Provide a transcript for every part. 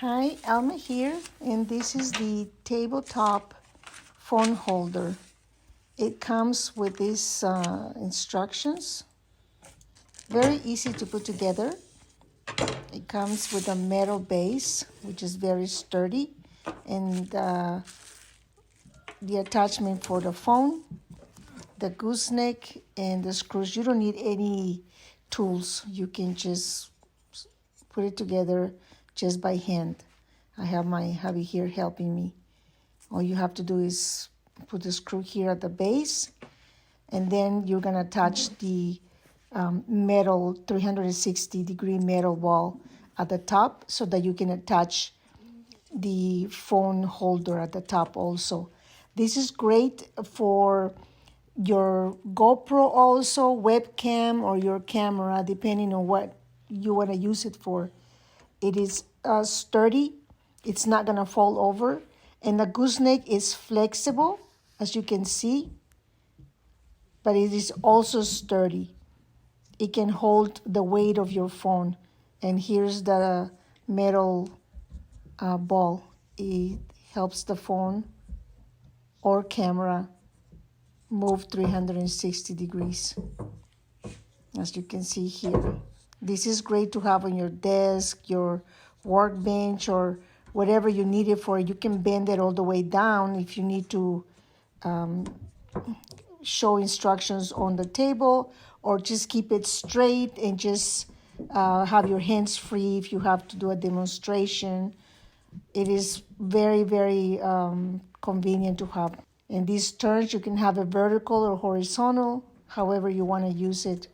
Hi, Alma here, and this is the tabletop phone holder. It comes with these instructions. Very easy to put together. It comes with a metal base, which is very sturdy, and the attachment for the phone, the gooseneck, and the screws. You don't need any tools. You can just put it together just by hand. I have my hubby here helping me. All you have to do is put the screw here at the base, and then you're going to attach the metal 360-degree metal ball at the top so that you can attach the phone holder at the top also. This is great for your GoPro also, webcam, or your camera, depending on what you want to use it for. It is sturdy. It's not going to fall over. And the gooseneck is flexible, as you can see, but it is also sturdy. It can hold the weight of your phone. And here's the metal ball. It helps the phone or camera move 360 degrees, as you can see here. This is great to have on your desk, your workbench, or whatever you need it for. You can bend it all the way down if you need to show instructions on the table, or just keep it straight and just have your hands free if you have to do a demonstration. It is very, very convenient to have. And these turns, you can have it vertical or horizontal, however you want to use it.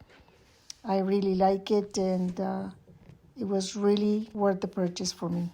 I really like it, and it was really worth the purchase for me.